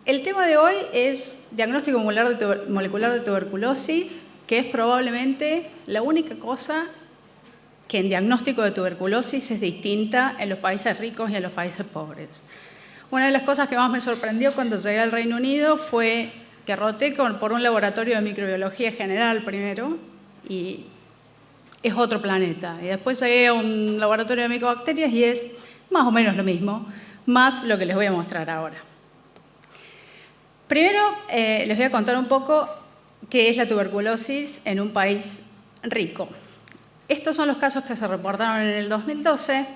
El tema de hoy es diagnóstico molecular de tuberculosis, que es probablemente la única cosa que en diagnóstico de tuberculosis es distinta en los países ricos y en los países pobres. Una de las cosas que más me sorprendió cuando llegué al Reino Unido fue que roté por un laboratorio de microbiología general primero, y es otro planeta. Y después llegué a un laboratorio de micobacterias y es más o menos lo mismo, más lo que les voy a mostrar ahora. Primero, les voy a contar un poco qué es la tuberculosis en un país rico. Estos son los casos que se reportaron en el 2012,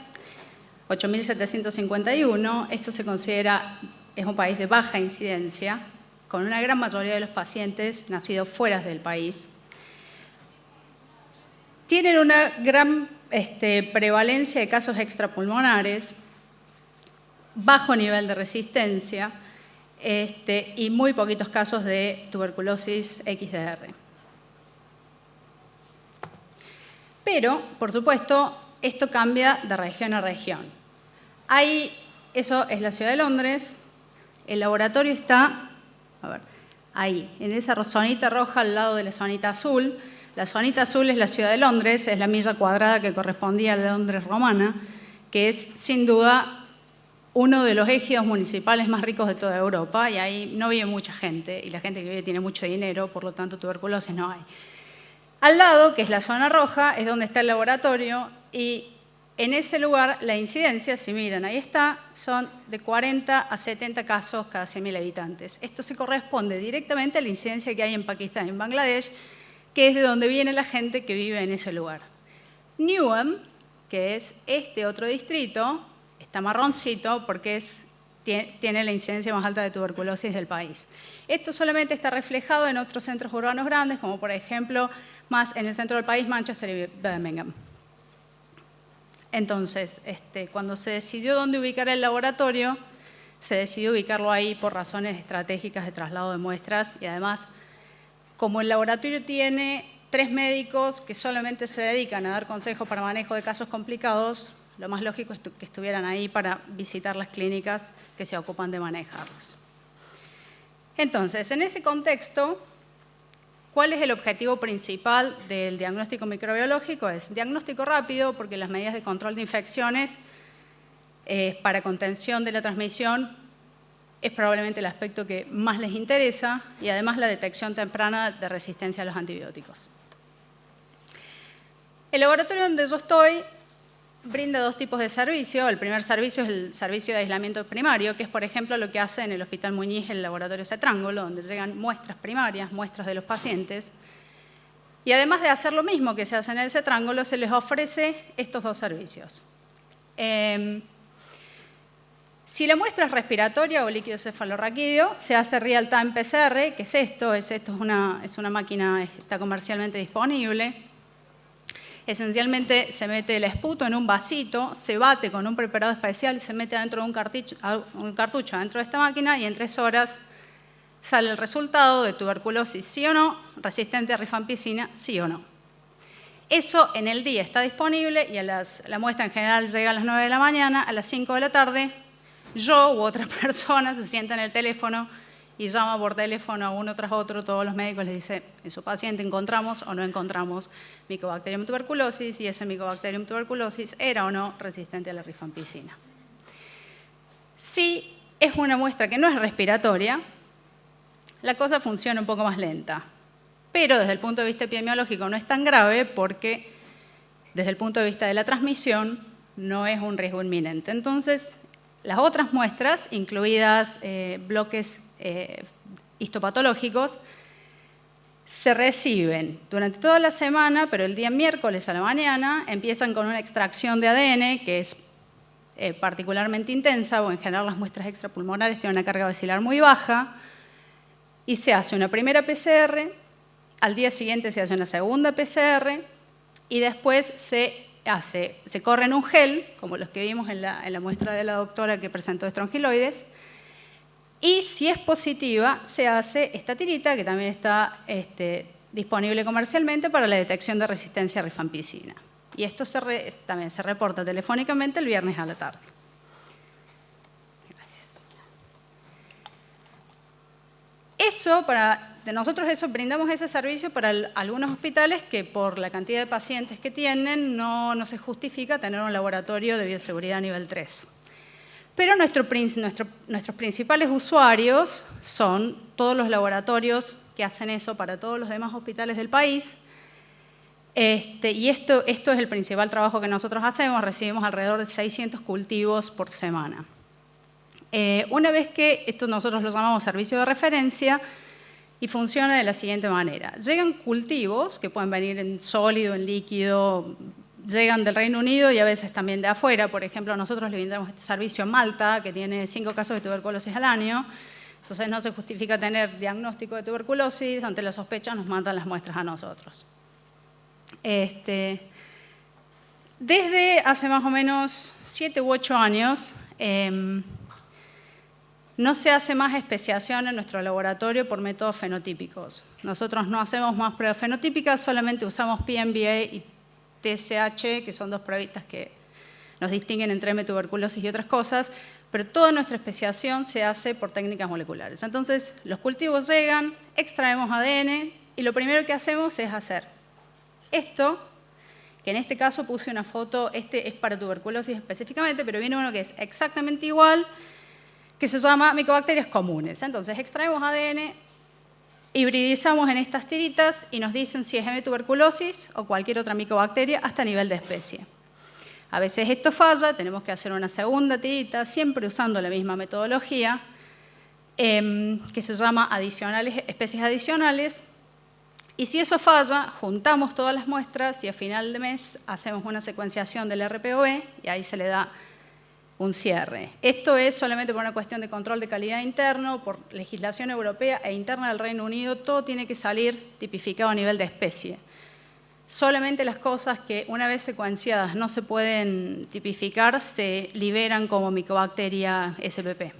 8.751. Esto se considera, es un país de baja incidencia, con una gran mayoría de los pacientes nacidos fuera del país. Tienen una gran prevalencia de casos extrapulmonares, bajo nivel de resistencia y muy poquitos casos de tuberculosis XDR. Pero, por supuesto, esto cambia de región a región. Eso es la ciudad de Londres. El laboratorio está, ahí, en esa zonita roja al lado de la zonita azul. La zonita azul es la ciudad de Londres, es la milla cuadrada que correspondía a la Londres romana, que es, sin duda, uno de los ejidos municipales más ricos de toda Europa, y ahí no vive mucha gente, y la gente que vive tiene mucho dinero, por lo tanto tuberculosis no hay. Al lado, que es la zona roja, es donde está el laboratorio, y en ese lugar la incidencia, si miran, ahí está, son de 40 a 70 casos cada 100.000 habitantes. Esto se corresponde directamente a la incidencia que hay en Pakistán y en Bangladesh, que es de donde viene la gente que vive en ese lugar. Newham, que es este otro distrito, está marroncito porque tiene la incidencia más alta de tuberculosis del país. Esto solamente está reflejado en otros centros urbanos grandes, como por ejemplo, más en el centro del país, Manchester y Birmingham. Entonces, cuando se decidió dónde ubicar el laboratorio, se decidió ubicarlo ahí por razones estratégicas de traslado de muestras, y además, como el laboratorio tiene 3 médicos que solamente se dedican a dar consejos para manejo de casos complicados, lo más lógico es que estuvieran ahí para visitar las clínicas que se ocupan de manejarlos. Entonces, en ese contexto, ¿cuál es el objetivo principal del diagnóstico microbiológico? Es diagnóstico rápido, porque las medidas de control de infecciones para contención de la transmisión es probablemente el aspecto que más les interesa, y además la detección temprana de resistencia a los antibióticos. El laboratorio donde yo estoy brinda 2 tipos de servicio. El primer servicio es el servicio de aislamiento primario, que es, por ejemplo, lo que hace en el Hospital Muñiz el laboratorio Cetrángulo, donde llegan muestras primarias, muestras de los pacientes. Y además de hacer lo mismo que se hace en el Cetrángulo, se les ofrece estos 2 servicios. Si la muestra es respiratoria o líquido cefalorraquídeo, se hace real-time PCR, que es esto. Es una máquina que está comercialmente disponible. Esencialmente se mete el esputo en un vasito, se bate con un preparado especial, se mete adentro de un cartucho dentro de esta máquina, y en 3 horas sale el resultado de tuberculosis sí o no, resistente a rifampicina sí o no. Eso en el día está disponible, y la muestra en general llega a las 9 de la mañana, a las 5 de la tarde, yo u otra persona se sienta en el teléfono y llama por teléfono a uno tras otro. Todos los médicos les dicen, en su paciente encontramos o no encontramos Mycobacterium tuberculosis, y ese Mycobacterium tuberculosis era o no resistente a la rifampicina. Si es una muestra que no es respiratoria, la cosa funciona un poco más lenta. Pero desde el punto de vista epidemiológico no es tan grave, porque desde el punto de vista de la transmisión no es un riesgo inminente. Entonces, las otras muestras, incluidas bloques histopatológicos, se reciben durante toda la semana, pero el día miércoles a la mañana empiezan con una extracción de ADN que es particularmente intensa, o en general las muestras extrapulmonares tienen una carga basilar muy baja, y se hace una primera PCR, al día siguiente se hace una segunda PCR, y después se corre en un gel, como los que vimos en la muestra de la doctora que presentó estrongiloides, y si es positiva, se hace esta tirita, que también está disponible comercialmente para la detección de resistencia a rifampicina. Y esto también se reporta telefónicamente el viernes a la tarde. Gracias. Nosotros brindamos ese servicio para algunos hospitales que por la cantidad de pacientes que tienen no se justifica tener un laboratorio de bioseguridad nivel 3. Pero nuestros principales usuarios son todos los laboratorios que hacen eso para todos los demás hospitales del país. Y esto es el principal trabajo que nosotros hacemos. Recibimos alrededor de 600 cultivos por semana. Una vez que esto nosotros lo llamamos servicio de referencia y funciona de la siguiente manera. Llegan cultivos que pueden venir en sólido, en líquido, llegan del Reino Unido y a veces también de afuera. Por ejemplo, nosotros le brindamos este servicio en Malta, que tiene 5 casos de tuberculosis al año. Entonces no se justifica tener diagnóstico de tuberculosis. Ante la sospecha nos mandan las muestras a nosotros. Desde hace más o menos 7 u 8 años no se hace más especiación en nuestro laboratorio por métodos fenotípicos. Nosotros no hacemos más pruebas fenotípicas, solamente usamos PMBA y TSH, que son 2 pruebitas que nos distinguen entre M-tuberculosis y otras cosas, pero toda nuestra especiación se hace por técnicas moleculares. Entonces, los cultivos llegan, extraemos ADN y lo primero que hacemos es hacer esto, que en este caso puse una foto, este es para tuberculosis específicamente, pero viene uno que es exactamente igual, que se llama micobacterias comunes. Entonces, extraemos ADN, hibridizamos en estas tiritas y nos dicen si es M-tuberculosis o cualquier otra micobacteria hasta nivel de especie. A veces esto falla, tenemos que hacer una segunda tirita, siempre usando la misma metodología, que se llama especies adicionales. Y si eso falla, juntamos todas las muestras y a final de mes hacemos una secuenciación del RPOE y ahí se le da un cierre. Esto es solamente por una cuestión de control de calidad interno, por legislación europea e interna del Reino Unido, todo tiene que salir tipificado a nivel de especie. Solamente las cosas que una vez secuenciadas no se pueden tipificar se liberan como micobacteria SPP.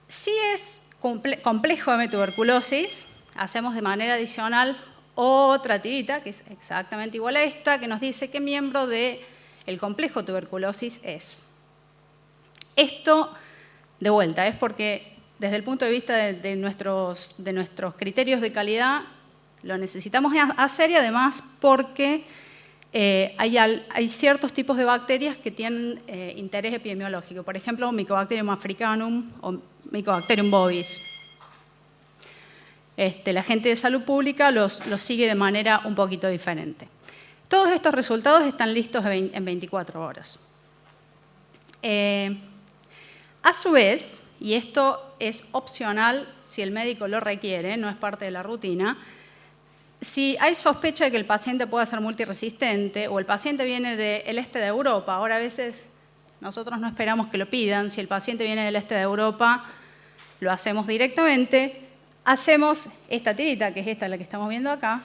Si es complejo de tuberculosis, hacemos de manera adicional otra tirita, que es exactamente igual a esta, que nos dice qué miembro del complejo tuberculosis es. Esto, de vuelta, es porque desde el punto de vista de nuestros criterios de calidad, lo necesitamos hacer y además porque hay ciertos tipos de bacterias que tienen interés epidemiológico. Por ejemplo, Mycobacterium africanum o Mycobacterium bovis. La gente de salud pública los sigue de manera un poquito diferente. Todos estos resultados están listos en 24 horas. A su vez, y esto es opcional si el médico lo requiere, no es parte de la rutina, si hay sospecha de que el paciente pueda ser multiresistente o el paciente viene del este de Europa, ahora a veces nosotros no esperamos que lo pidan, si el paciente viene del este de Europa, lo hacemos directamente, hacemos esta tirita, que es esta la que estamos viendo acá,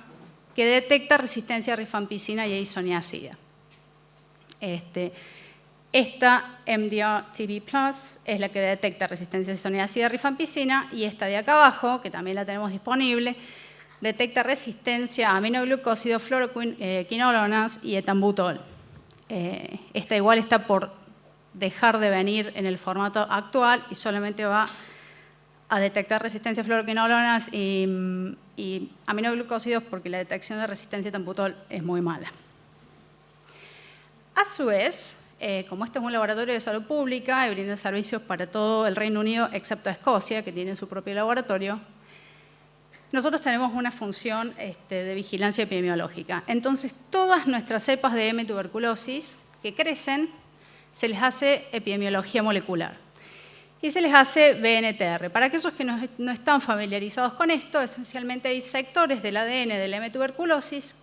que detecta resistencia a rifampicina y a isoniazida. Esta MDR-TB Plus es la que detecta resistencia a isoniazida y rifampicina y esta de acá abajo, que también la tenemos disponible, detecta resistencia a aminoglucósidos, fluoroquinolonas y etambutol. Esta igual está por dejar de venir en el formato actual y solamente va a detectar resistencia a fluoroquinolonas y aminoglucósidos porque la detección de resistencia a etambutol es muy mala. A su vez, como este es un laboratorio de salud pública y brinda servicios para todo el Reino Unido excepto Escocia, que tiene su propio laboratorio, nosotros tenemos una función de vigilancia epidemiológica. Entonces, todas nuestras cepas de M-tuberculosis que crecen, se les hace epidemiología molecular y se les hace BNTR. Para aquellos que no están familiarizados con esto, esencialmente hay sectores del ADN de la M-tuberculosis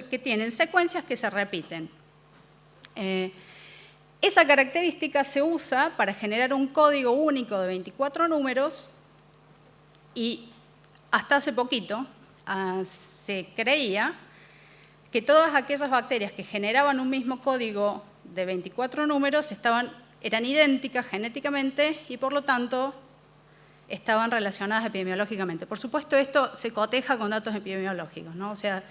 que tienen secuencias que se repiten. Esa característica se usa para generar un código único de 24 números y hasta hace poquito se creía que todas aquellas bacterias que generaban un mismo código de 24 números eran idénticas genéticamente y por lo tanto estaban relacionadas epidemiológicamente. Por supuesto, esto se coteja con datos epidemiológicos, ¿no? O sea,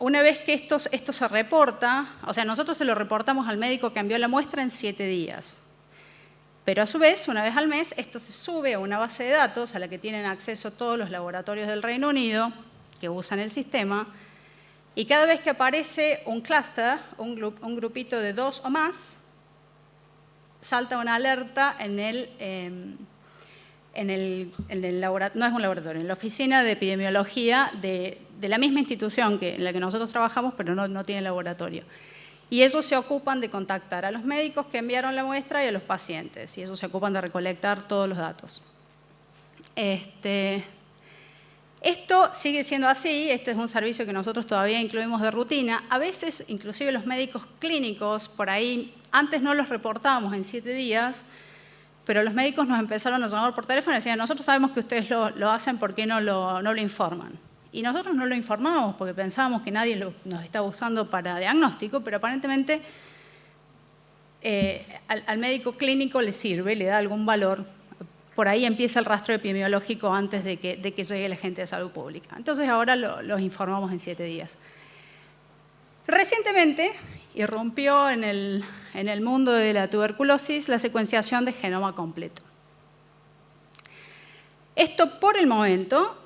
una vez que esto se reporta, o sea, nosotros se lo reportamos al médico que envió la muestra en 7 días. Pero a su vez, una vez al mes, esto se sube a una base de datos a la que tienen acceso todos los laboratorios del Reino Unido que usan el sistema, y cada vez que aparece un clúster, un grupito de 2 o más, salta una alerta en no es un laboratorio, en la oficina de epidemiología de la misma institución en la que nosotros trabajamos, pero no tiene laboratorio. Y ellos se ocupan de contactar a los médicos que enviaron la muestra y a los pacientes, y ellos se ocupan de recolectar todos los datos. Esto sigue siendo así, este es un servicio que nosotros todavía incluimos de rutina. A veces, inclusive los médicos clínicos, por ahí, antes no los reportábamos en 7 días, pero los médicos nos empezaron a llamar por teléfono y decían, nosotros sabemos que ustedes lo hacen, ¿por qué no lo informan? Y nosotros no lo informábamos porque pensábamos que nadie nos estaba usando para diagnóstico, pero aparentemente al médico clínico le sirve, le da algún valor. Por ahí empieza el rastro epidemiológico antes de que llegue la gente de salud pública. Entonces ahora los informamos en 7 días. Recientemente irrumpió en el mundo de la tuberculosis la secuenciación de genoma completo. Esto por el momento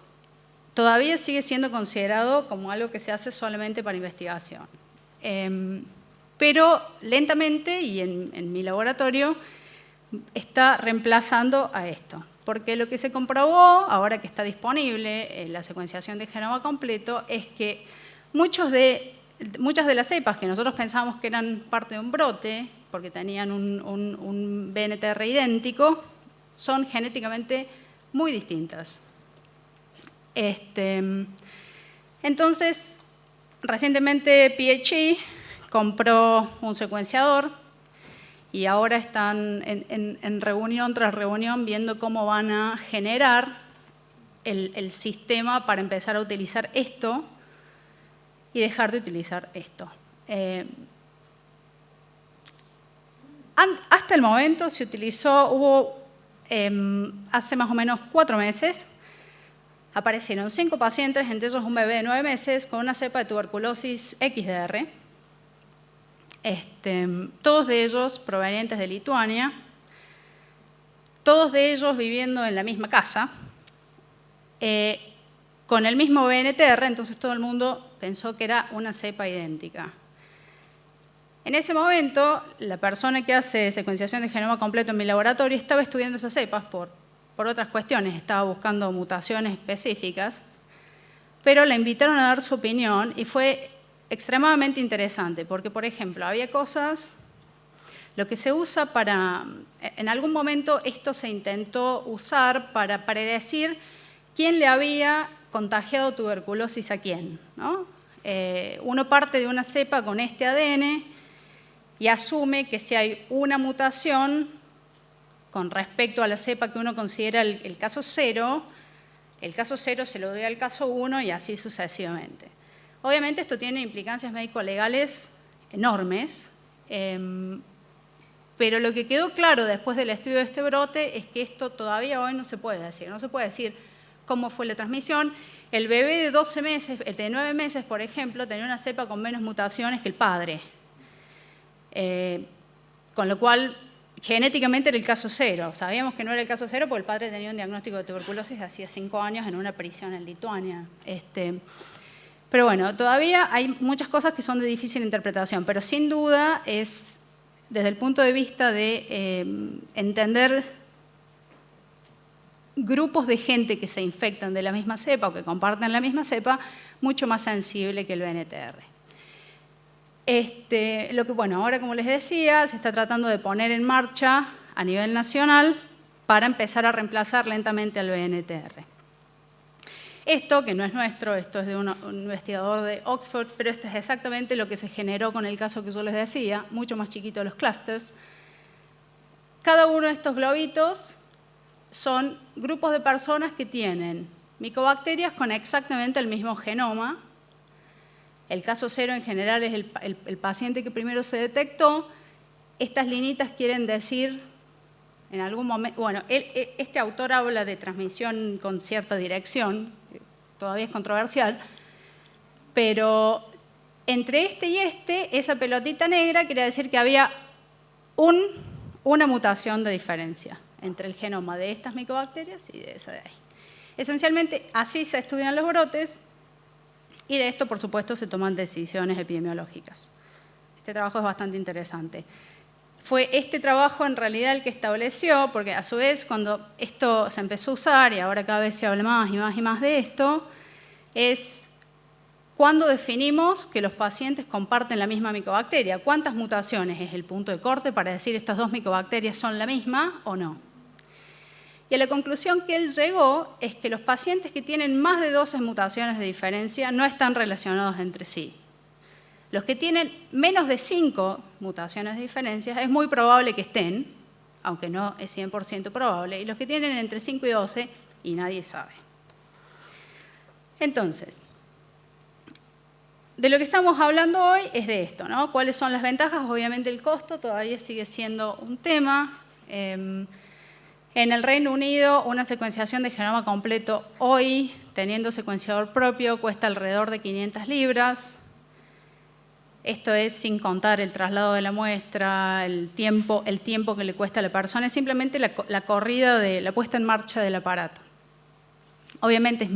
todavía sigue siendo considerado como algo que se hace solamente para investigación. Pero lentamente, y en mi laboratorio, está reemplazando a esto. Porque lo que se comprobó, ahora que está disponible la secuenciación de genoma completo, es que muchas de las cepas que nosotros pensábamos que eran parte de un brote, porque tenían un BNTR idéntico, son genéticamente muy distintas. Entonces, recientemente PHE compró un secuenciador y ahora están en reunión tras reunión viendo cómo van a generar el sistema para empezar a utilizar esto y dejar de utilizar esto. Hasta el momento se utilizó, hace más o menos 4 meses, aparecieron 5 pacientes, entre ellos un bebé de 9 meses, con una cepa de tuberculosis XDR. Todos de ellos provenientes de Lituania, todos de ellos viviendo en la misma casa, con el mismo BNTR, entonces todo el mundo pensó que era una cepa idéntica. En ese momento, la persona que hace secuenciación de genoma completo en mi laboratorio estaba estudiando esas cepas por otras cuestiones, estaba buscando mutaciones específicas, pero la invitaron a dar su opinión y fue extremadamente interesante, porque, por ejemplo, había cosas, lo que se usa en algún momento esto se intentó usar para predecir quién le había contagiado tuberculosis a quién, ¿no? Uno parte de una cepa con este ADN y asume que si hay una mutación con respecto a la cepa que uno considera el caso 0, el caso 0 se lo doy al caso 1 y así sucesivamente. Obviamente esto tiene implicancias médico-legales enormes, pero lo que quedó claro después del estudio de este brote es que esto todavía hoy no se puede decir. No se puede decir cómo fue la transmisión. El bebé de 12 meses, el de 9 meses, por ejemplo, tenía una cepa con menos mutaciones que el padre. Con lo cual, genéticamente era el caso 0. Sabíamos que no era el caso 0 porque el padre tenía un diagnóstico de tuberculosis hacía 5 años en una prisión en Lituania. Pero bueno, todavía hay muchas cosas que son de difícil interpretación, pero sin duda es, desde el punto de vista de entender grupos de gente que se infectan de la misma cepa o que comparten la misma cepa, mucho más sensible que el BNTR. Ahora, como les decía, se está tratando de poner en marcha a nivel nacional para empezar a reemplazar lentamente al BNTR. Esto, que no es nuestro, esto es de un investigador de Oxford, pero esto es exactamente lo que se generó con el caso que yo les decía, mucho más chiquito de los clústeres. Cada uno de estos globitos son grupos de personas que tienen micobacterias con exactamente el mismo genoma. El caso 0 en general es el paciente que primero se detectó. Estas linitas quieren decir, en algún momento, bueno, este autor habla de transmisión con cierta dirección, todavía es controversial, pero entre este y esa pelotita negra quiere decir que había una mutación de diferencia entre el genoma de estas micobacterias y de esa de ahí. Esencialmente, así se estudian los brotes y de esto, por supuesto, se toman decisiones epidemiológicas. Este trabajo es bastante interesante. Fue este trabajo en realidad el que estableció, porque a su vez cuando esto se empezó a usar, y ahora cada vez se habla más y más y más de esto, es cuándo definimos que los pacientes comparten la misma micobacteria. ¿Cuántas mutaciones es el punto de corte para decir estas dos micobacterias son la misma o no? Y a la conclusión que él llegó es que los pacientes que tienen más de 12 mutaciones de diferencia no están relacionados entre sí. Los que tienen menos de 5 mutaciones de diferencia es muy probable que estén, aunque no es 100% probable, y los que tienen entre 5 y 12, y nadie sabe. Entonces, de lo que estamos hablando hoy es de esto, ¿no? ¿Cuáles son las ventajas? Obviamente el costo todavía sigue siendo un tema. En el Reino Unido, una secuenciación de genoma completo hoy, teniendo secuenciador propio, cuesta alrededor de 500 libras. Esto es sin contar el traslado de la muestra, el tiempo que le cuesta a la persona, es simplemente la corrida de la puesta en marcha del aparato. Obviamente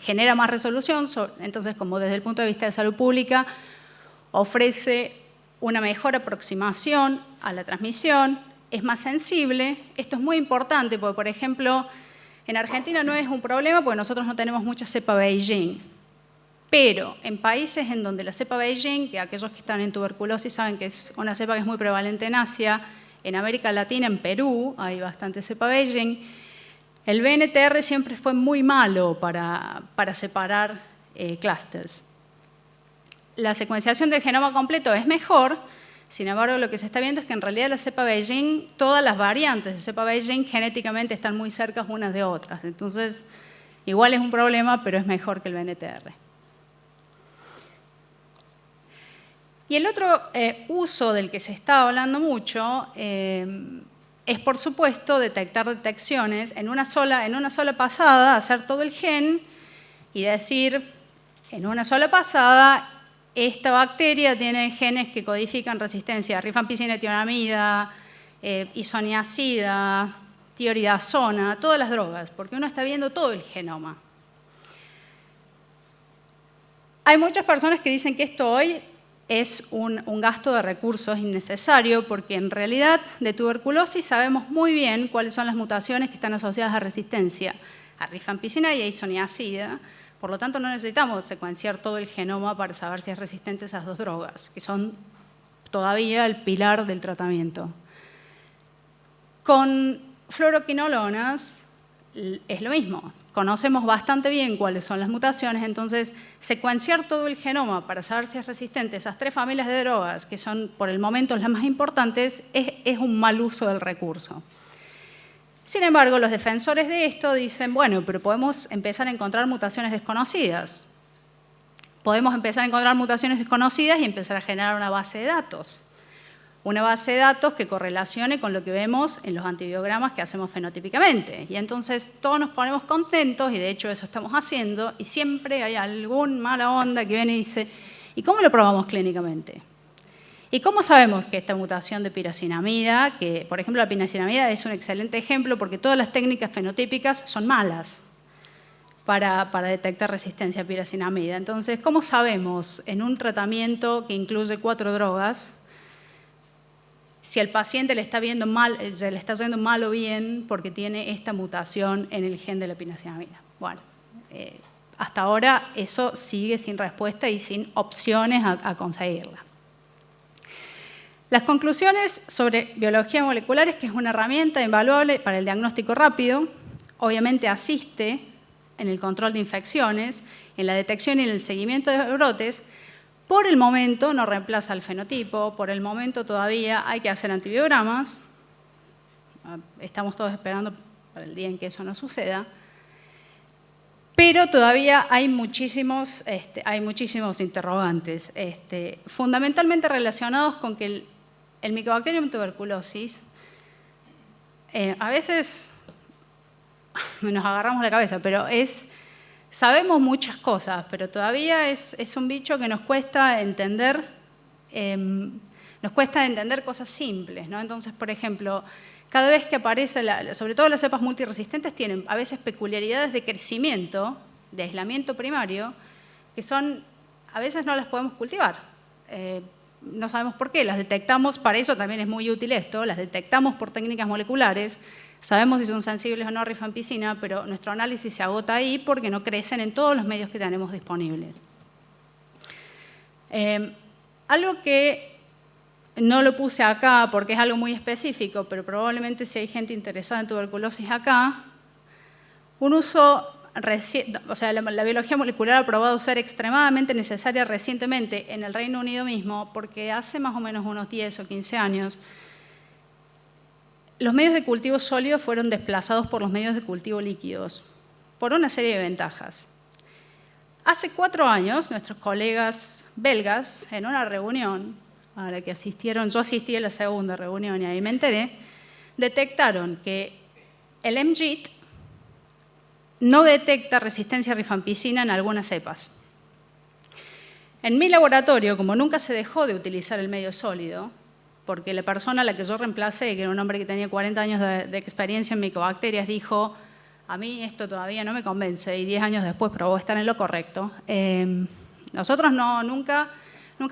genera más resolución, entonces como desde el punto de vista de salud pública ofrece una mejor aproximación a la transmisión, es más sensible. Esto es muy importante porque, por ejemplo, en Argentina no es un problema porque nosotros no tenemos mucha cepa Beijing. Pero en países en donde la cepa Beijing, que aquellos que están en tuberculosis saben que es una cepa que es muy prevalente en Asia, en América Latina, en Perú, hay bastante cepa Beijing, el BNTR siempre fue muy malo para separar clústeres. La secuenciación del genoma completo es mejor, sin embargo, lo que se está viendo es que en realidad la cepa Beijing, todas las variantes de cepa Beijing genéticamente están muy cerca unas de otras. Entonces, igual es un problema, pero es mejor que el BNTR. Y el otro uso del que se está hablando mucho es, por supuesto, detectar detecciones en una sola pasada, hacer todo el gen y decir, en una sola pasada, esta bacteria tiene genes que codifican resistencia a rifampicina, tionamida, isoniazida, tioridazona, todas las drogas, porque uno está viendo todo el genoma. Hay muchas personas que dicen que esto hoy es un gasto de recursos innecesario porque en realidad de tuberculosis sabemos muy bien cuáles son las mutaciones que están asociadas a resistencia a rifampicina y a isoniazida. Por lo tanto, no necesitamos secuenciar todo el genoma para saber si es resistente a esas dos drogas, que son todavía el pilar del tratamiento. Con fluoroquinolonas es lo mismo. Conocemos bastante bien cuáles son las mutaciones, entonces secuenciar todo el genoma para saber si es resistente a esas 3 familias de drogas, que son por el momento las más importantes, es un mal uso del recurso. Sin embargo, los defensores de esto dicen, bueno, pero podemos empezar a encontrar mutaciones desconocidas. Podemos empezar a encontrar mutaciones desconocidas y empezar a generar una base de datos. Una base de datos que correlacione con lo que vemos en los antibiogramas que hacemos fenotípicamente. Y entonces todos nos ponemos contentos, y de hecho eso estamos haciendo, y siempre hay algún mala onda que viene y dice, ¿y cómo lo probamos clínicamente? ¿Y cómo sabemos que esta mutación de piracinamida, que por ejemplo la piracinamida es un excelente ejemplo porque todas las técnicas fenotípicas son malas para detectar resistencia a piracinamida? Entonces, ¿cómo sabemos en un tratamiento que incluye 4 drogas si al paciente le está yendo mal o bien porque tiene esta mutación en el gen de la piracinamida? Bueno, hasta ahora eso sigue sin respuesta y sin opciones a conseguirla. Las conclusiones sobre biología molecular es que es una herramienta invaluable para el diagnóstico rápido, obviamente asiste en el control de infecciones, en la detección y en el seguimiento de brotes. Por el momento no reemplaza el fenotipo, por el momento todavía hay que hacer antibiogramas, estamos todos esperando para el día en que eso no suceda, pero todavía hay muchísimos interrogantes, fundamentalmente relacionados con que el Mycobacterium tuberculosis, a veces nos agarramos la cabeza, pero sabemos muchas cosas, pero todavía es un bicho que nos cuesta entender nos cuesta entender cosas simples, ¿no? Entonces, por ejemplo, cada vez que aparece, sobre todo las cepas multiresistentes, tienen a veces peculiaridades de crecimiento, de aislamiento primario, que a veces no las podemos cultivar. No sabemos por qué, las detectamos, para eso también es muy útil esto, las detectamos por técnicas moleculares, sabemos si son sensibles o no a rifampicina, pero nuestro análisis se agota ahí porque no crecen en todos los medios que tenemos disponibles. Algo que no lo puse acá porque es algo muy específico, pero probablemente si hay gente interesada en tuberculosis acá, un uso o sea, la biología molecular ha probado ser extremadamente necesaria recientemente en el Reino Unido mismo, porque hace más o menos unos 10 o 15 años, los medios de cultivo sólidos fueron desplazados por los medios de cultivo líquidos, por una serie de ventajas. Hace 4 años, nuestros colegas belgas, en una reunión a la que asistieron, yo asistí a la segunda reunión y ahí me enteré, detectaron que el MGIT no detecta resistencia a rifampicina en algunas cepas. En mi laboratorio, como nunca se dejó de utilizar el medio sólido, porque la persona a la que yo reemplacé, que era un hombre que tenía 40 años de experiencia en micobacterias, dijo, a mí esto todavía no me convence, y 10 años después probó estar en lo correcto. Nosotros nunca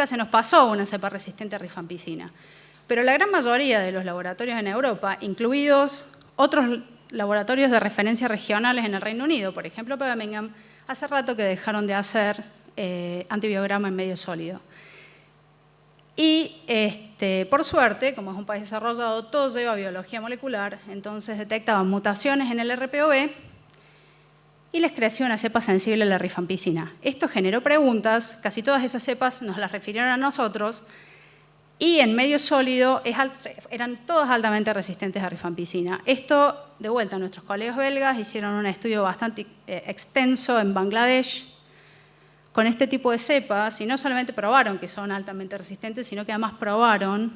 se nos pasó una cepa resistente a rifampicina, pero la gran mayoría de los laboratorios en Europa, incluidos otros laboratorios de referencia regionales en el Reino Unido, por ejemplo Birmingham, hace rato que dejaron de hacer antibiograma en medio sólido. Y por suerte, como es un país desarrollado, todo lleva biología molecular, entonces detectaban mutaciones en el RPOB y les creció una cepa sensible a la rifampicina. Esto generó preguntas, casi todas esas cepas nos las refirieron a nosotros, y en medio sólido eran todas altamente resistentes a rifampicina. Esto, de vuelta, nuestros colegas belgas hicieron un estudio bastante extenso en Bangladesh con este tipo de cepas, y no solamente probaron que son altamente resistentes, sino que además probaron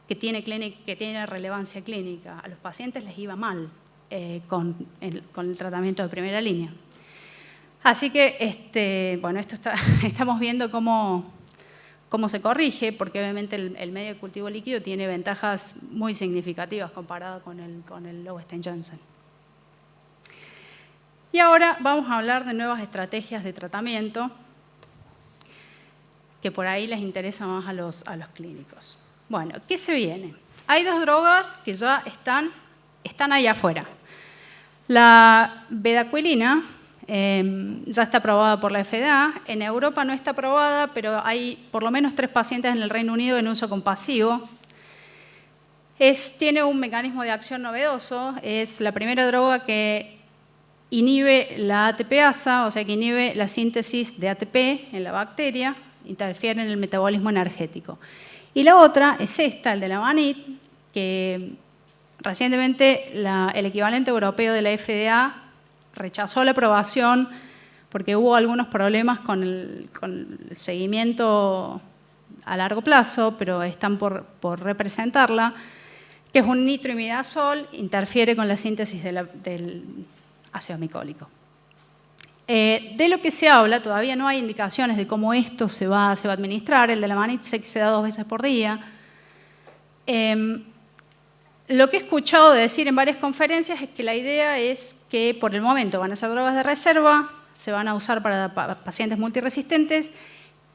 que tiene relevancia clínica. A los pacientes les iba mal con el tratamiento de primera línea. Así que, bueno, estamos viendo cómo se corrige, porque obviamente el medio de cultivo líquido tiene ventajas muy significativas comparado con el Lowestein-Janssen. Y ahora vamos a hablar de nuevas estrategias de tratamiento que por ahí les interesa más a los clínicos. Bueno, ¿qué se viene? Hay 2 drogas que ya están ahí afuera. La bedaquilina ya está aprobada por la FDA. En Europa no está aprobada, pero hay por lo menos 3 pacientes en el Reino Unido en uso compasivo. Tiene un mecanismo de acción novedoso. Es la primera droga que inhibe la ATPasa, o sea que inhibe la síntesis de ATP en la bacteria, interfiere en el metabolismo energético. Y la otra es esta, el de la Manit, que recientemente el equivalente europeo de la FDA rechazó la aprobación porque hubo algunos problemas con el seguimiento a largo plazo, pero están por representarla, que es un nitroimidazol, interfiere con la síntesis del ácido amicólico. De lo que se habla, todavía no hay indicaciones de cómo esto se va a administrar. El de la Manit se da 2 veces por día. Lo que he escuchado decir en varias conferencias es que la idea es que por el momento van a ser drogas de reserva, se van a usar para pacientes multiresistentes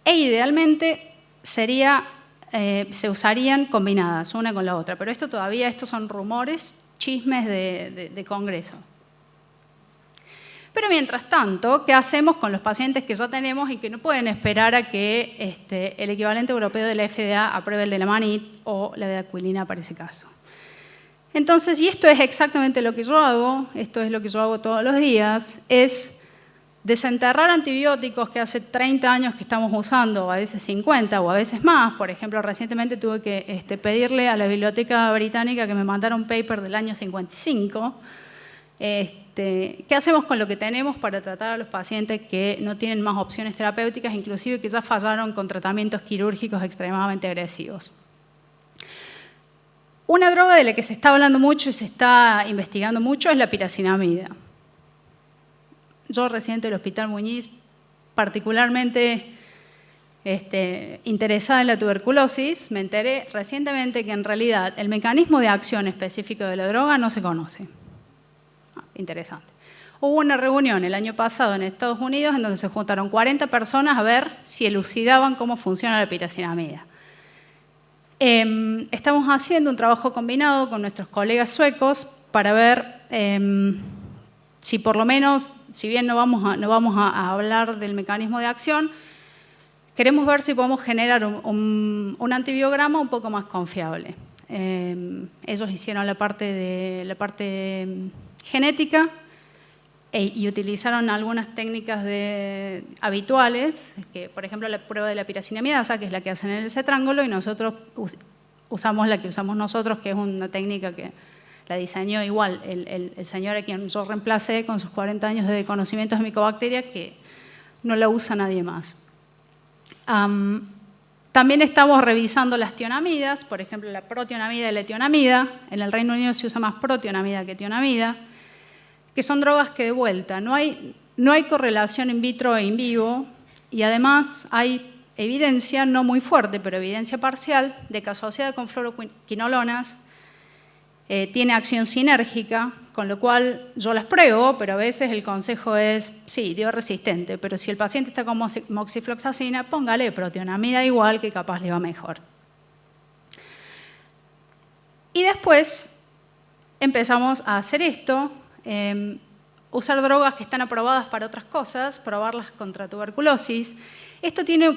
e idealmente se usarían combinadas una con la otra. Pero estos son rumores, chismes de congreso. Pero mientras tanto, ¿qué hacemos con los pacientes que ya tenemos y que no pueden esperar a que el equivalente europeo de la FDA apruebe el de la Manit o la bedaquilina para ese caso? Entonces, y esto es exactamente lo que yo hago, esto es lo que yo hago todos los días, es desenterrar antibióticos que hace 30 años que estamos usando, o a veces 50 o a veces más. Por ejemplo, recientemente tuve que pedirle a la Biblioteca Británica que me mandara un paper del año 55. ¿Qué hacemos con lo que tenemos para tratar a los pacientes que no tienen más opciones terapéuticas, inclusive que ya fallaron con tratamientos quirúrgicos extremadamente agresivos? Una droga de la que se está hablando mucho y se está investigando mucho es la piracinamida. Yo, residente del Hospital Muñiz, particularmente interesada en la tuberculosis, me enteré recientemente que en realidad el mecanismo de acción específico de la droga no se conoce. Interesante. Hubo una reunión el año pasado en Estados Unidos en donde se juntaron 40 personas a ver si elucidaban cómo funciona la piracinamida. Estamos haciendo un trabajo combinado con nuestros colegas suecos para ver si por lo menos, si bien no vamos a hablar del mecanismo de acción, queremos ver si podemos generar un antibiograma un poco más confiable. Ellos hicieron la parte genética y utilizaron algunas técnicas habituales, que, por ejemplo, la prueba de la piracinamidasa, que es la que hacen en el C-triángulo, y nosotros usamos la que usamos nosotros, que es una técnica que la diseñó igual el señor a quien yo reemplacé con sus 40 años de conocimientos de micobacteria, que no la usa nadie más. También estamos revisando las tionamidas, por ejemplo, la protionamida y la etionamida. En el Reino Unido se usa más protionamida que etionamida, que son drogas que de vuelta no hay correlación in vitro e in vivo, y además hay evidencia, no muy fuerte, pero evidencia parcial, de que asociada con fluoroquinolonas tiene acción sinérgica, con lo cual yo las pruebo, pero a veces el consejo es, sí, dio resistente, pero si el paciente está con moxifloxacina, póngale protionamida igual, que capaz le va mejor. Y después empezamos a hacer esto, usar drogas que están aprobadas para otras cosas, probarlas contra tuberculosis. Esto tiene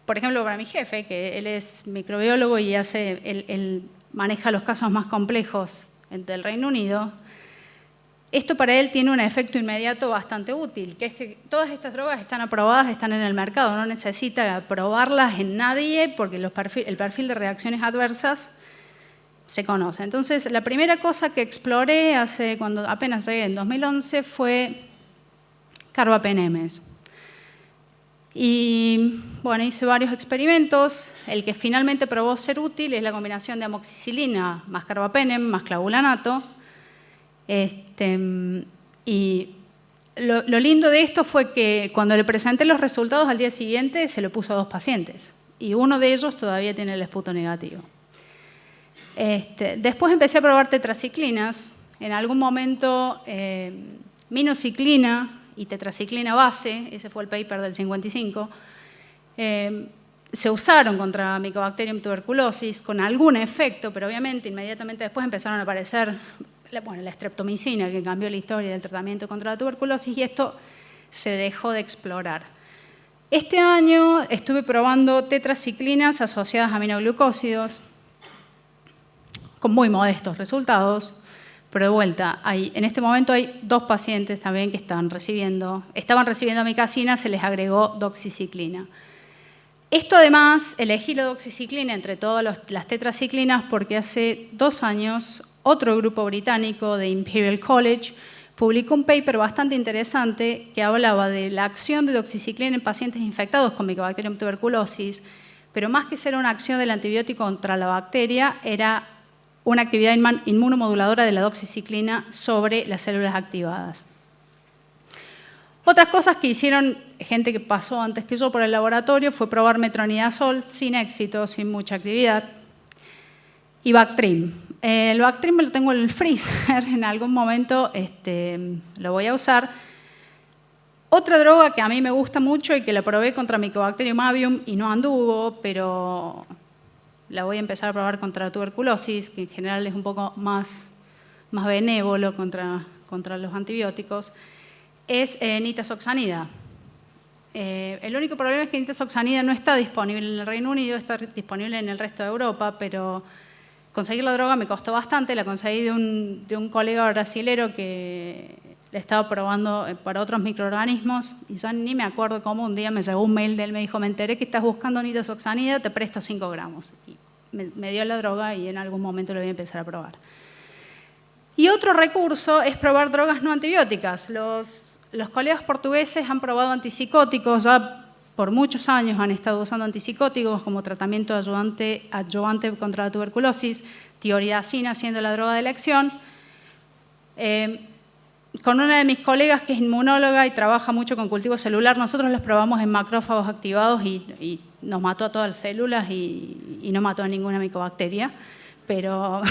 por ejemplo, para mi jefe, que él es microbiólogo y él maneja los casos más complejos del Reino Unido. Esto para él tiene un efecto inmediato bastante útil, que es que todas estas drogas están aprobadas, están en el mercado, no necesita probarlas en nadie porque el perfil de reacciones adversas se conoce. Entonces, la primera cosa que exploré cuando apenas llegué en 2011 fue carbapenemes. Y bueno, hice varios experimentos. El que finalmente probó ser útil es la combinación de amoxicilina más carbapenem más clavulanato. Y lo lindo de esto fue que cuando le presenté los resultados al día siguiente se lo puso a 2 pacientes. Y uno de ellos todavía tiene el esputo negativo. Después empecé a probar tetraciclinas. En algún momento minociclina y tetraciclina base, ese fue el paper del 55, se usaron contra Mycobacterium tuberculosis con algún efecto, pero obviamente inmediatamente después empezaron a aparecer la streptomicina, que cambió la historia del tratamiento contra la tuberculosis, y esto se dejó de explorar. Este año estuve probando tetraciclinas asociadas a aminoglucósidos con muy modestos resultados. Pero de vuelta, en este momento hay 2 pacientes también que estaban recibiendo amicacina, se les agregó doxiciclina. Esto además, elegí la doxiciclina entre todas las tetraciclinas porque hace 2 años otro grupo británico de Imperial College publicó un paper bastante interesante que hablaba de la acción de doxiciclina en pacientes infectados con Mycobacterium tuberculosis, pero más que ser una acción del antibiótico contra la bacteria, era una actividad inmunomoduladora de la doxiciclina sobre las células activadas. Otras cosas que hicieron gente que pasó antes que yo por el laboratorio fue probar metronidazol sin éxito, sin mucha actividad, y Bactrim. El Bactrim me lo tengo en el freezer, en algún momento lo voy a usar. Otra droga que a mí me gusta mucho y que la probé contra Mycobacterium avium y no anduvo, pero la voy a empezar a probar contra la tuberculosis, que en general es un poco más benévolo contra los antibióticos, es nitazoxanida. El único problema es que nitazoxanida no está disponible en el Reino Unido, está disponible en el resto de Europa, pero conseguir la droga me costó bastante. La conseguí de un colega brasilero que la estaba probando para otros microorganismos y ya ni me acuerdo cómo. Un día me llegó un mail de él, me dijo: me enteré que estás buscando nitazoxanida, te presto 5 gramos. Y me dio la droga y en algún momento lo voy a empezar a probar. Y otro recurso es probar drogas no antibióticas. Los colegas portugueses han probado antipsicóticos, ya por muchos años han estado usando antipsicóticos como tratamiento adyuvante contra la tuberculosis, tioridazina siendo la droga de elección. con una de mis colegas que es inmunóloga y trabaja mucho con cultivo celular. Nosotros los probamos en macrófagos activados y nos mató a todas las células y no mató a ninguna micobacteria. Pero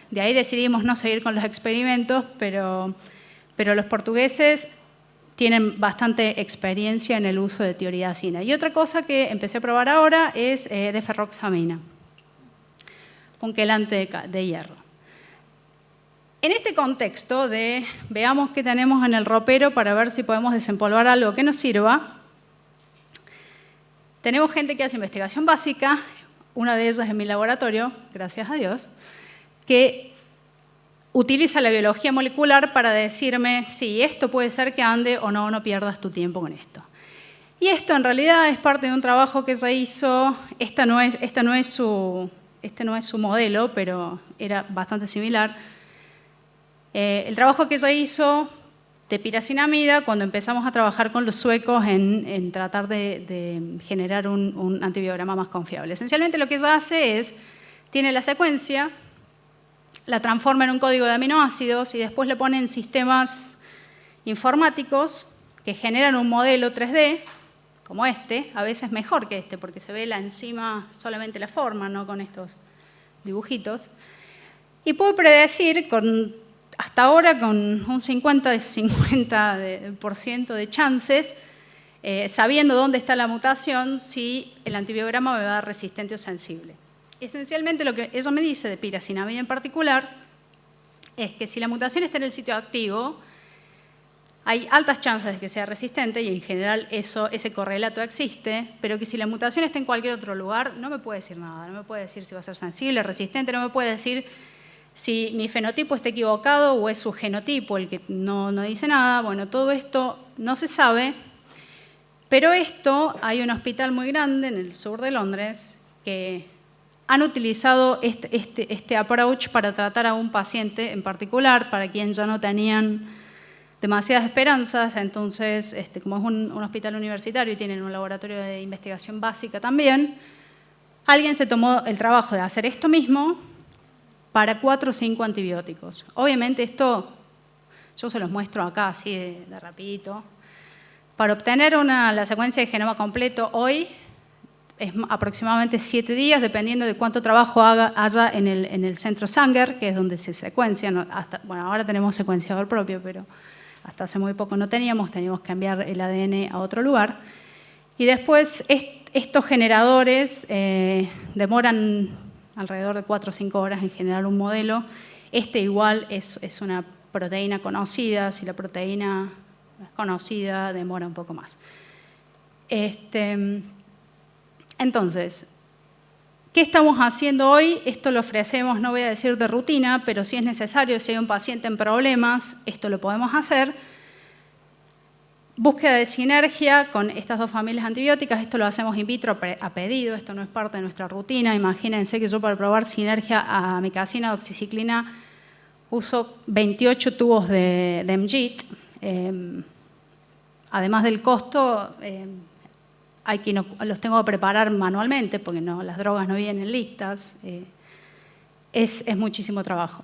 de ahí decidimos no seguir con los experimentos, pero los portugueses tienen bastante experiencia en el uso de tioridazina. Y otra cosa que empecé a probar ahora es deferroxamina, un quelante de hierro. En este contexto de veamos qué tenemos en el ropero para ver si podemos desempolvar algo que nos sirva, tenemos gente que hace investigación básica, una de ellas en mi laboratorio, gracias a Dios, que utiliza la biología molecular para decirme si esto puede ser que ande o no pierdas tu tiempo con esto. Y esto en realidad es parte de un trabajo que se hizo, este no es su modelo, pero era bastante similar. El trabajo que se hizo de piracinamida cuando empezamos a trabajar con los suecos en tratar de generar un antibiograma más confiable. Esencialmente lo que ella hace es, tiene la secuencia, la transforma en un código de aminoácidos y después le pone en sistemas informáticos que generan un modelo 3D, como este, a veces mejor que este, porque se ve la enzima solamente la forma, no con estos dibujitos, y puede predecir hasta ahora con un 50% de chances, sabiendo dónde está la mutación, si el antibiograma me va a dar resistente o sensible. Esencialmente lo que eso me dice de piracinamida en particular es que si la mutación está en el sitio activo, hay altas chances de que sea resistente y en general ese correlato existe, pero que si la mutación está en cualquier otro lugar, no me puede decir nada, no me puede decir si va a ser sensible, resistente, no me puede decir si mi fenotipo está equivocado o es su genotipo el que no dice nada. Bueno, todo esto no se sabe, pero hay un hospital muy grande en el sur de Londres que han utilizado este approach para tratar a un paciente en particular, para quien ya no tenían demasiadas esperanzas. Entonces, como es un hospital universitario y tienen un laboratorio de investigación básica también, alguien se tomó el trabajo de hacer esto mismo para 4 o 5 antibióticos. Obviamente esto, yo se los muestro acá así de rapidito. Para obtener la secuencia de genoma completo hoy es aproximadamente 7 días, dependiendo de cuánto trabajo haya en el centro Sanger, que es donde se secuencia. Bueno, ahora tenemos secuenciador propio, pero hasta hace muy poco no teníamos que enviar el ADN a otro lugar. Y después estos generadores demoran alrededor de 4 o 5 horas en generar un modelo. Igual es una proteína conocida, si la proteína es conocida demora un poco más. Entonces, ¿qué estamos haciendo hoy? Esto lo ofrecemos, no voy a decir de rutina, pero si es necesario, si hay un paciente en problemas, esto lo podemos hacer. Búsqueda de sinergia con estas 2 familias antibióticas, esto lo hacemos in vitro a pedido, esto no es parte de nuestra rutina. Imagínense que yo para probar sinergia a amicacina, doxiciclina, uso 28 tubos de MGIT. Además del costo, los tengo que preparar manualmente porque las drogas no vienen listas. Es muchísimo trabajo.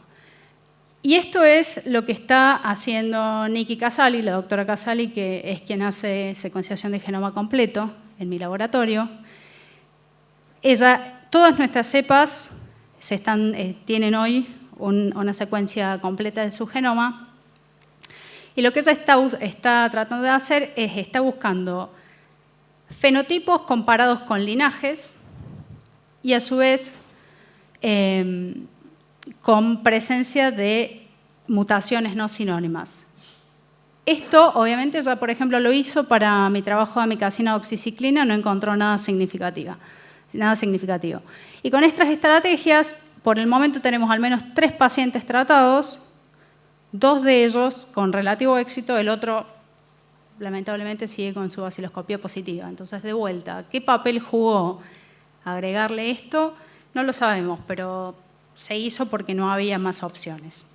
Y esto es lo que está haciendo Nikki Casali, la doctora Casali, que es quien hace secuenciación de genoma completo en mi laboratorio. Todas nuestras cepas tienen hoy una secuencia completa de su genoma. Y lo que ella está tratando de hacer está buscando fenotipos comparados con linajes y a su vez con presencia de mutaciones no sinónimas. Esto, obviamente, ya por ejemplo lo hizo para mi trabajo de amicacina doxiciclina, no encontró nada significativo. Y con estas estrategias, por el momento tenemos al menos 3 pacientes tratados, 2 de ellos con relativo éxito, el otro lamentablemente sigue con su baciloscopía positiva. Entonces, de vuelta, ¿qué papel jugó agregarle esto? No lo sabemos, pero se hizo porque no había más opciones.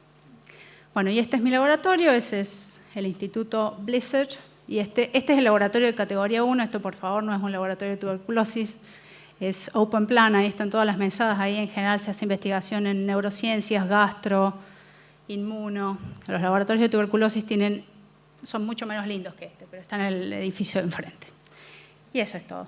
Bueno, y este es mi laboratorio, ese es el Instituto Blizzard, y este es el laboratorio de categoría 1, esto por favor no es un laboratorio de tuberculosis, es open plan, ahí están todas las mesadas, ahí en general se hace investigación en neurociencias, gastro Inmuno. Los laboratorios de tuberculosis son mucho menos lindos que este, pero están en el edificio de enfrente. Y eso es todo.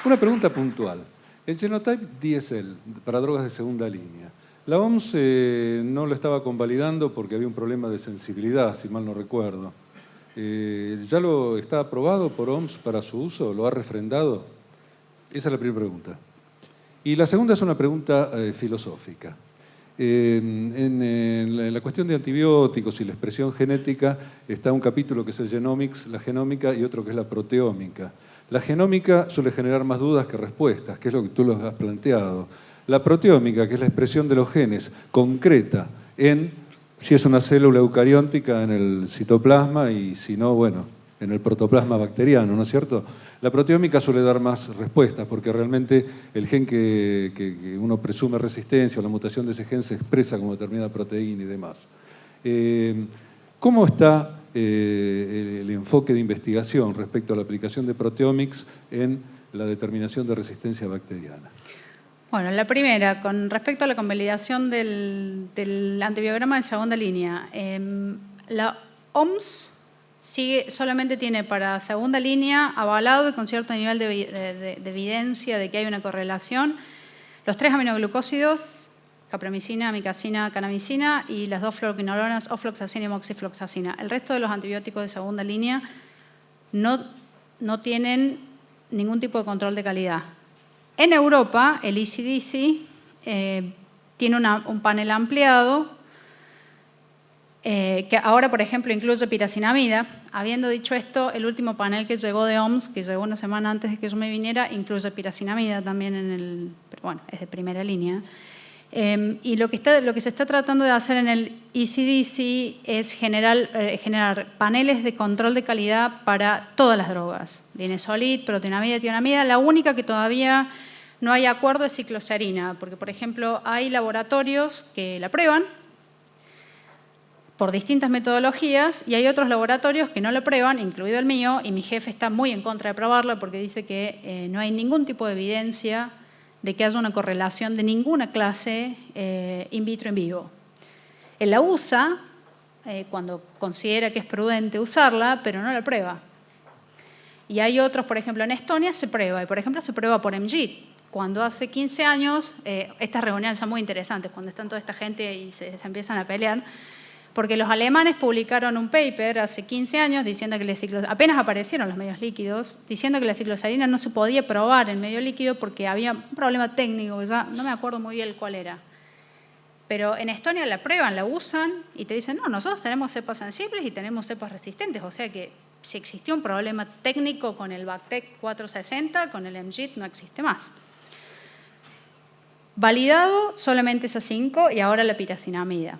Una pregunta puntual. El Genotype DSL para drogas de segunda línea. La OMS no lo estaba convalidando porque había un problema de sensibilidad, si mal no recuerdo. ¿Ya lo está aprobado por OMS para su uso? ¿Lo ha refrendado? Esa es la primera pregunta. Y la segunda es una pregunta filosófica. En la cuestión de antibióticos y la expresión genética está un capítulo que es el Genomics, la genómica, y otro que es la proteómica. La genómica suele generar más dudas que respuestas, que es lo que tú has planteado. La proteómica, que es la expresión de los genes concreta en si es una célula eucariótica en el citoplasma y si no, bueno, en el protoplasma bacteriano, ¿no es cierto? La proteómica suele dar más respuestas porque realmente el gen que uno presume resistencia o la mutación de ese gen se expresa como determinada proteína y demás. ¿Cómo está el enfoque de investigación respecto a la aplicación de proteomics en la determinación de resistencia bacteriana? Bueno, la primera, con respecto a la convalidación del antibiograma de segunda línea. La OMS solamente tiene para segunda línea avalado y con cierto nivel de evidencia de que hay una correlación los 3 aminoglucósidos, capromicina, amicacina, canamicina, y las 2 fluoroquinolonas, ofloxacina y moxifloxacina. El resto de los antibióticos de segunda línea no tienen ningún tipo de control de calidad. En Europa, el ECDC tiene un panel ampliado que ahora, por ejemplo, incluye piracinamida. Habiendo dicho esto, el último panel que llegó de OMS, que llegó una semana antes de que yo me viniera, incluye piracinamida también pero bueno, es de primera línea. Y lo que se está tratando de hacer en el ECDC es generar paneles de control de calidad para todas las drogas. Linezolid, protonamida, tionamida. La única que todavía no hay acuerdo es cicloserina, porque, por ejemplo, hay laboratorios que la prueban por distintas metodologías y hay otros laboratorios que no la prueban, incluido el mío, y mi jefe está muy en contra de probarla porque dice que no hay ningún tipo de evidencia de que haya una correlación de ninguna clase in vitro en vivo. Él la usa cuando considera que es prudente usarla, pero no la prueba. Y hay otros, por ejemplo, en Estonia se prueba, y por ejemplo se prueba por MGIT. Cuando hace 15 años, estas reuniones son muy interesantes, cuando están toda esta gente y se empiezan a pelear, porque los alemanes publicaron un paper hace 15 años diciendo que apenas aparecieron los medios líquidos, diciendo que la cicloserina no se podía probar en medio líquido porque había un problema técnico, que ya no me acuerdo muy bien cuál era. Pero en Estonia la prueban, la usan y te dicen, no, nosotros tenemos cepas sensibles y tenemos cepas resistentes, o sea que si existió un problema técnico con el Bactec 460, con el MGIT no existe más. Validado solamente esas 5 y ahora la piracinamida.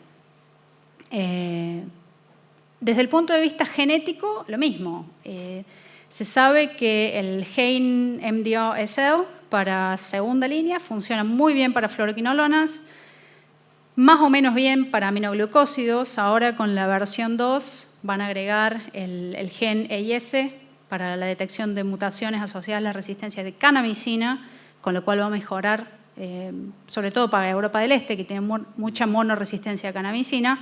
Desde el punto de vista genético, lo mismo. Se sabe que el gen MDO-SL para segunda línea funciona muy bien para fluoroquinolonas, más o menos bien para aminoglucósidos. Ahora con la versión 2 van a agregar el gen EIS para la detección de mutaciones asociadas a la resistencia de canamicina, con lo cual va a mejorar, sobre todo para Europa del Este, que tiene mucha monoresistencia a canamicina.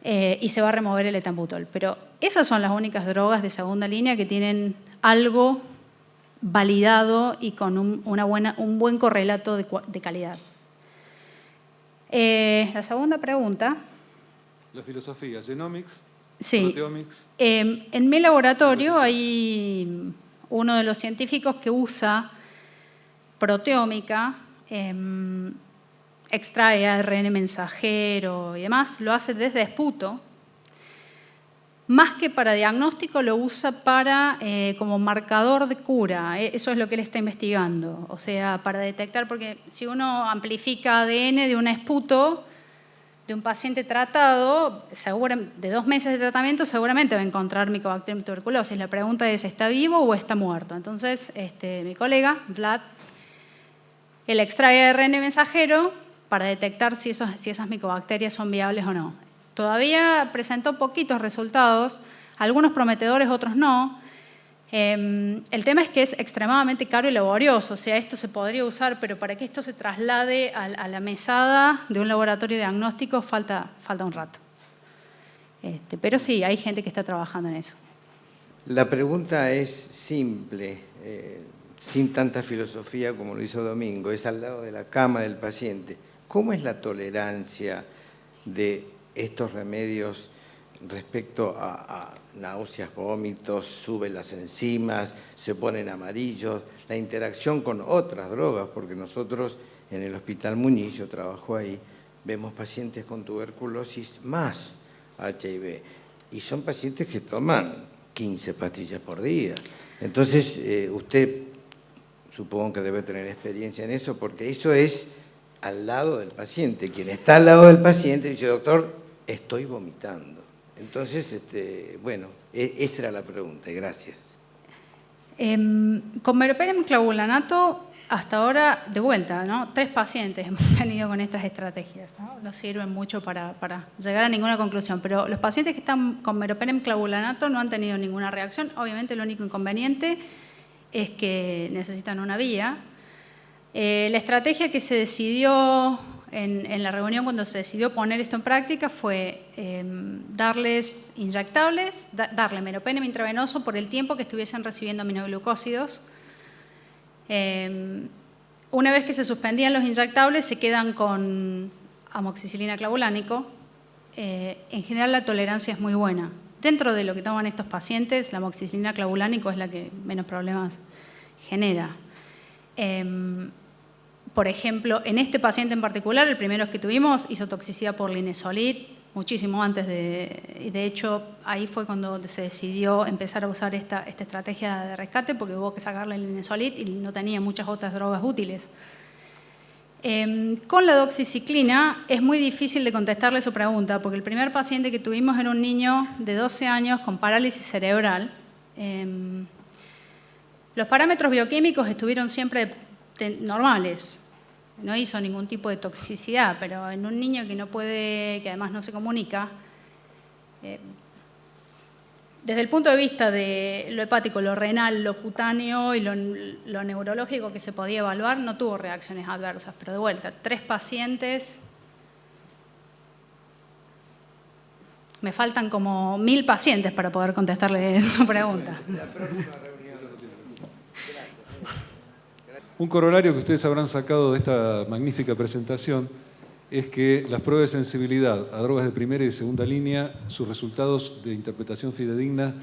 Y se va a remover el etambutol. Pero esas son las únicas drogas de segunda línea que tienen algo validado y con un buen correlato de calidad. La segunda pregunta. La filosofía, genomics, sí. proteomics. En mi laboratorio hay uno de los científicos que usa proteómica, extrae ARN mensajero y demás, lo hace desde esputo. Más que para diagnóstico, lo usa como marcador de cura. Eso es lo que él está investigando. O sea, para detectar, porque si uno amplifica ADN de un esputo de un paciente tratado, de 2 meses de tratamiento, seguramente va a encontrar Mycobacterium tuberculosis. La pregunta es, ¿está vivo o está muerto? Entonces, mi colega, Vlad, él extrae ARN mensajero para detectar si esas micobacterias son viables o no. Todavía presentó poquitos resultados, algunos prometedores, otros no, El tema es que es extremadamente caro y laborioso, o sea, esto se podría usar, pero para que esto se traslade a la mesada de un laboratorio de diagnóstico falta un rato. Pero sí, hay gente que está trabajando en eso. La pregunta es simple, sin tanta filosofía como lo hizo Domingo, es al lado de la cama del paciente. ¿Cómo es la tolerancia de estos remedios respecto a náuseas, vómitos, suben las enzimas, se ponen amarillos, la interacción con otras drogas? Porque nosotros en el Hospital Muñiz, yo trabajo ahí, vemos pacientes con tuberculosis más HIV y son pacientes que toman 15 pastillas por día. Entonces, usted supongo que debe tener experiencia en eso, porque eso es al lado del paciente. Quien está al lado del paciente dice, doctor, estoy vomitando. Entonces, bueno, esa era la pregunta, gracias. Con meropenem clavulanato, hasta ahora, de vuelta, ¿no? 3 pacientes hemos tenido con estas estrategias, ¿no? No sirven mucho para llegar a ninguna conclusión, pero los pacientes que están con meropenem clavulanato no han tenido ninguna reacción. Obviamente, el único inconveniente es que necesitan una vía. La estrategia que se decidió en la reunión cuando se decidió poner esto en práctica fue darles inyectables, darle meropenem intravenoso por el tiempo que estuviesen recibiendo aminoglucósidos. Una vez que se suspendían los inyectables, se quedan con amoxicilina clavulánico. En general, la tolerancia es muy buena. Dentro de lo que toman estos pacientes, la amoxicilina clavulánico es la que menos problemas genera. Por ejemplo, en este paciente en particular, el primero que tuvimos hizo toxicidad por linezolid, muchísimo antes de hecho, ahí fue cuando se decidió empezar a usar esta estrategia de rescate, porque hubo que sacarle el linezolid y no tenía muchas otras drogas útiles. Con la doxiciclina es muy difícil de contestarle su pregunta, porque el primer paciente que tuvimos era un niño de 12 años con parálisis cerebral. Los parámetros bioquímicos estuvieron siempre normales, no hizo ningún tipo de toxicidad, pero en un niño que no puede, que además no se comunica, desde el punto de vista de lo hepático, lo renal, lo cutáneo y lo neurológico que se podía evaluar, no tuvo reacciones adversas, pero de vuelta, 3 pacientes, me faltan como 1000 pacientes para poder contestarle su pregunta. Un corolario que ustedes habrán sacado de esta magnífica presentación es que las pruebas de sensibilidad a drogas de primera y de segunda línea, sus resultados de interpretación fidedigna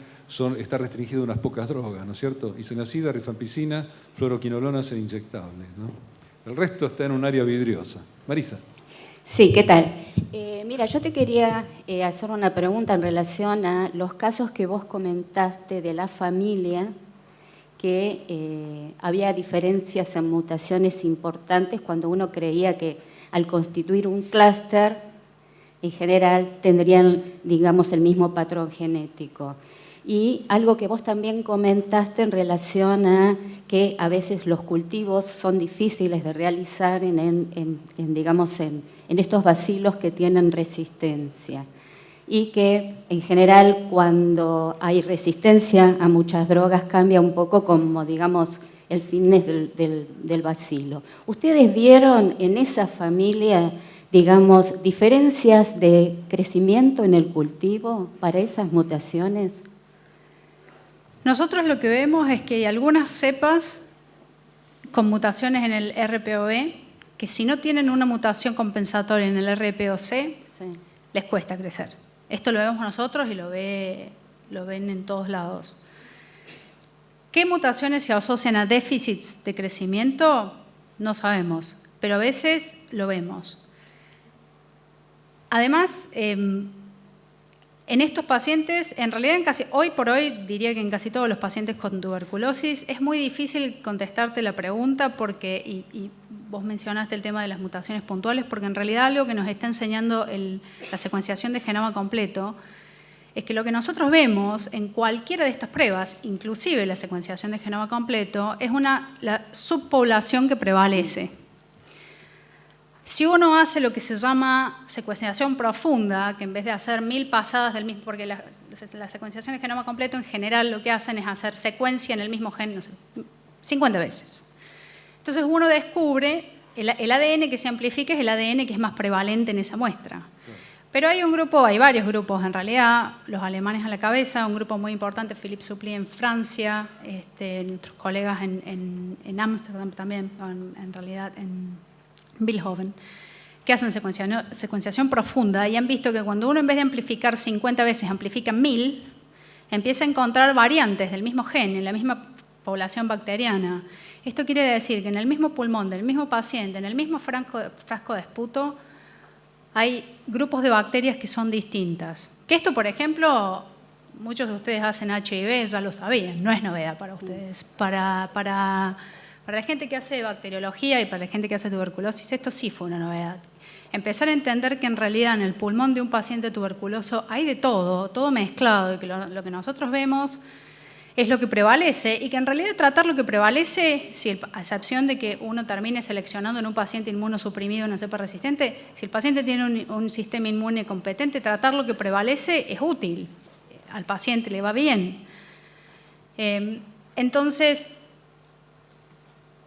está restringido a unas pocas drogas, ¿no es cierto? Isoniazida, rifampicina, fluoroquinolonas e inyectables, ¿no? El resto está en un área vidriosa. Marisa. Sí, ¿qué tal? Mira, yo te quería hacer una pregunta en relación a los casos que vos comentaste de la familia, que había diferencias en mutaciones importantes cuando uno creía que al constituir un clúster, en general tendrían, digamos, el mismo patrón genético. Y algo que vos también comentaste en relación a que a veces los cultivos son difíciles de realizar digamos, en estos bacilos que tienen resistencia. Y que en general cuando hay resistencia a muchas drogas cambia un poco como, digamos, el fitness del bacilo. ¿Ustedes vieron en esa familia, digamos, diferencias de crecimiento en el cultivo para esas mutaciones? Nosotros lo que vemos es que hay algunas cepas con mutaciones en el RPOB que si no tienen una mutación compensatoria en el RPOC, sí, les cuesta crecer. Esto lo vemos nosotros y lo ven en todos lados. ¿Qué mutaciones se asocian a déficits de crecimiento? No sabemos, pero a veces lo vemos. Además, en estos pacientes, en realidad hoy por hoy diría que en casi todos los pacientes con tuberculosis es muy difícil contestarte la pregunta porque, y vos mencionaste el tema de las mutaciones puntuales, porque en realidad algo que nos está enseñando la secuenciación de genoma completo es que lo que nosotros vemos en cualquiera de estas pruebas, inclusive la secuenciación de genoma completo, es la subpoblación que prevalece. Si uno hace lo que se llama secuenciación profunda, que en vez de hacer 1000 pasadas del mismo, porque la secuenciación de genoma completo en general lo que hacen es hacer secuencia en el mismo gen, no sé, 50 veces. Entonces uno descubre el ADN que se amplifica es el ADN que es más prevalente en esa muestra. Pero hay varios grupos en realidad, los alemanes a la cabeza, un grupo muy importante, Philippe Supply en Francia, nuestros colegas en Ámsterdam también, en realidad en Bilhoven, que hacen secuenciación profunda y han visto que cuando uno en vez de amplificar 50 veces amplifica 1000, empieza a encontrar variantes del mismo gen en la misma población bacteriana. Esto quiere decir que en el mismo pulmón del mismo paciente, en el mismo frasco de esputo, hay grupos de bacterias que son distintas. Que esto, por ejemplo, muchos de ustedes hacen HIV, ya lo sabían, no es novedad para ustedes. Para la gente que hace bacteriología y para la gente que hace tuberculosis, esto sí fue una novedad. Empezar a entender que en realidad en el pulmón de un paciente tuberculoso hay de todo mezclado, y que lo que nosotros vemos es lo que prevalece, y que en realidad tratar lo que prevalece, a excepción de que uno termine seleccionando en un paciente inmunosuprimido una cepa resistente, si el paciente tiene un sistema inmune competente, tratar lo que prevalece es útil, al paciente le va bien. Entonces,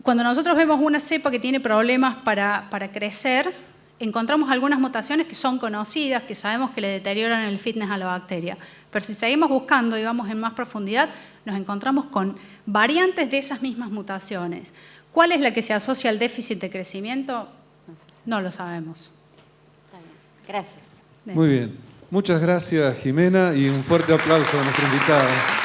cuando nosotros vemos una cepa que tiene problemas para crecer, encontramos algunas mutaciones que son conocidas, que sabemos que le deterioran el fitness a la bacteria. Pero si seguimos buscando y vamos en más profundidad, nos encontramos con variantes de esas mismas mutaciones. ¿Cuál es la que se asocia al déficit de crecimiento? No lo sabemos. Gracias. Muy bien. Muchas gracias, Jimena, y un fuerte aplauso a nuestra invitada.